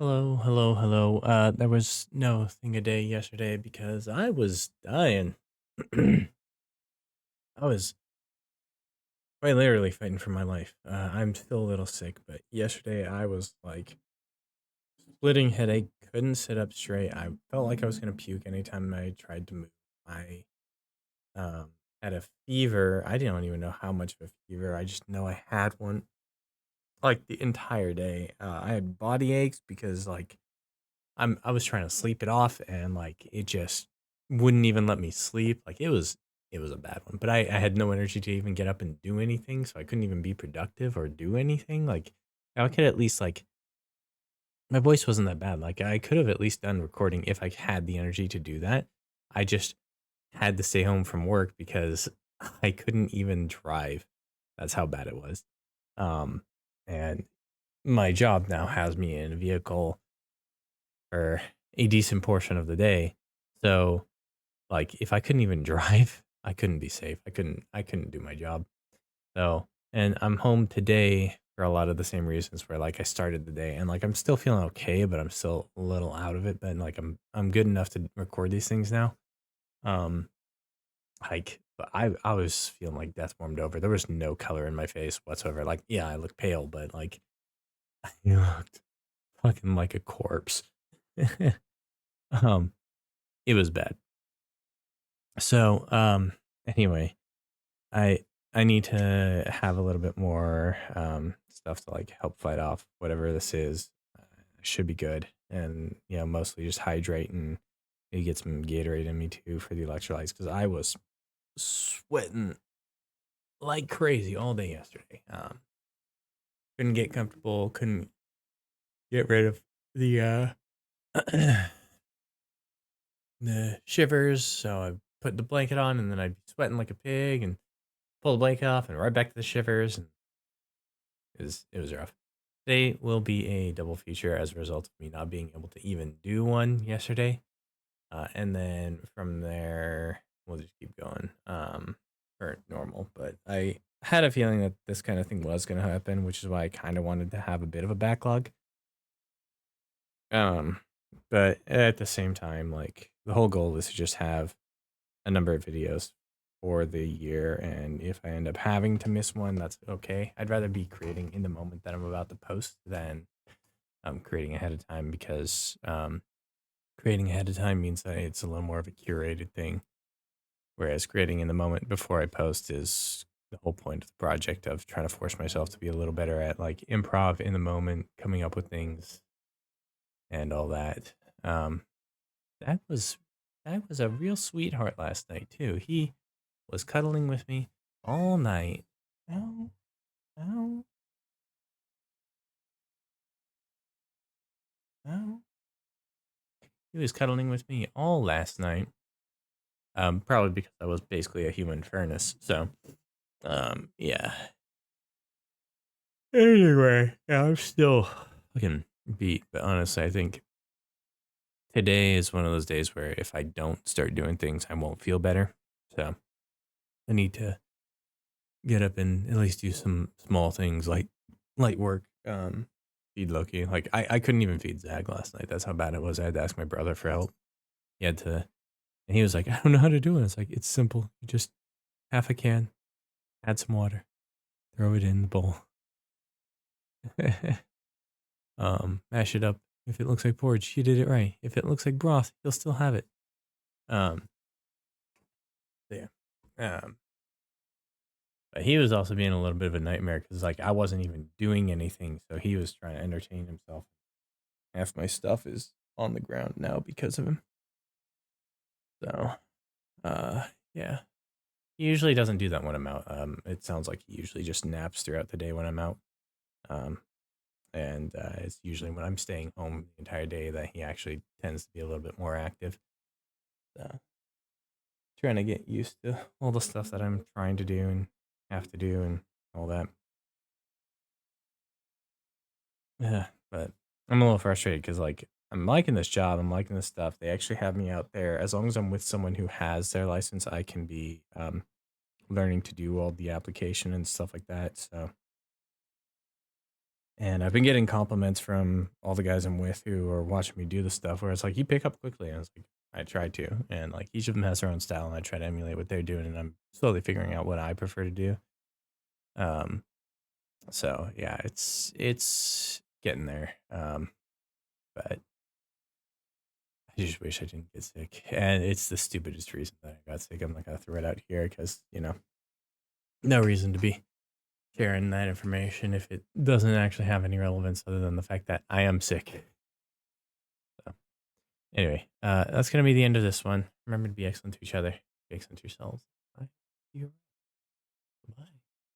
Hello, hello, hello. There was no thing a day yesterday because I was dying. I was quite literally fighting for my life. I'm still a little sick, but yesterday I was like splitting headache, couldn't sit up straight. I felt like I was gonna puke anytime I tried to move. I had a fever. I didn't even know how much of a fever. I just know I had one like the entire day. I had body aches because I was trying to sleep it off and like it just wouldn't even let me sleep. Like it was a bad one. But I had no energy to even get up and do anything, so I couldn't even be productive or do anything. Like I could at least like my voice wasn't that bad. Like I could have at least done recording if I had the energy to do that. I just had to stay home from work because I couldn't even drive. That's how bad it was. Um and my job now has me in a vehicle for a decent portion of the day. So, like, if I couldn't even drive, I couldn't be safe. I couldn't do my job. So, and I'm home today for a lot of the same reasons where like I started the day and like I'm still feeling okay, but I'm still a little out of it, but like I'm good enough to record these things now. Um but I was feeling like death warmed over. There was no color in my face whatsoever. Like, yeah, I look pale, but like I looked fucking like a corpse. um it was bad. So, anyway, I I need to have a little bit more stuff to like help fight off whatever this is. Should be good, and mostly just hydrate and maybe get some Gatorade in me too for the electrolytes because I was sweating like crazy all day yesterday. Couldn't get comfortable, couldn't get rid of the the shivers, so I put the blanket on, and then I'd be sweating like a pig, and pull the blanket off, and right back to the shivers, and it was rough. Today will be a double feature as a result of me not being able to even do one yesterday, and then from there we'll just keep going, for normal. But I had a feeling that this kind of thing was going to happen, which is why I kind of wanted to have a bit of a backlog. Um, but at the same time, like the whole goal is to just have a number of videos for the year, and if I end up having to miss one, that's okay. I'd rather be creating in the moment that I'm about to post than creating ahead of time because creating ahead of time means that it's a little more of a curated thing, whereas creating in the moment before I post is the whole point of the project of trying to force myself to be a little better at like improv in the moment, coming up with things and all that. Um, that was that was a real sweetheart last night too. He was cuddling with me all night. Ow, ow, ow. He was cuddling with me all last night. Probably because I was basically a human furnace. So, yeah. Anyway, yeah, I'm still fucking beat. But honestly, I think today is one of those days where if I don't start doing things, I won't feel better. So I need to get up and at least do some small things like light work. Feed Loki. Like I couldn't even feed Zag last night. That's how bad it was. I had to ask my brother for help. He had to, and he was like, I don't know how to do it. It's like it's simple. You just half a can, add some water, throw it in the bowl, mash it up. If it looks like porridge, you did it right. If it looks like broth, you'll still have it. Um, yeah. Um, but he was also being a little bit of a nightmare because like I wasn't even doing anything, so he was trying to entertain himself. Half my stuff is on the ground now because of him. So, uh, yeah. He usually doesn't do that when I'm out. It sounds like he usually just naps throughout the day when I'm out. Um, and it's usually when I'm staying home the entire day that he actually tends to be a little bit more active. So, trying to get used to all the stuff that I'm trying to do and have to do and all that. Yeah, but I'm a little frustrated because like I'm liking this job, I'm liking this stuff. They actually have me out there. As long as I'm with someone who has their license, I can be learning to do all the application and stuff like that. So And I've been getting compliments from all the guys I'm with who are watching me do the stuff where it's like, you pick up quickly. And I was like, I try to. And like each of them has their own style and I try to emulate what they're doing. And I'm slowly figuring out what I prefer to do. Um, so yeah, it's getting there. But I just wish I didn't get sick. And it's the stupidest reason that I got sick. I'm not gonna throw it out here because, no reason to be sharing that information if it doesn't actually have any relevance other than the fact that I am sick. So anyway, that's gonna be the end of this one. Remember to be excellent to each other, be excellent to yourselves. Bye. Bye.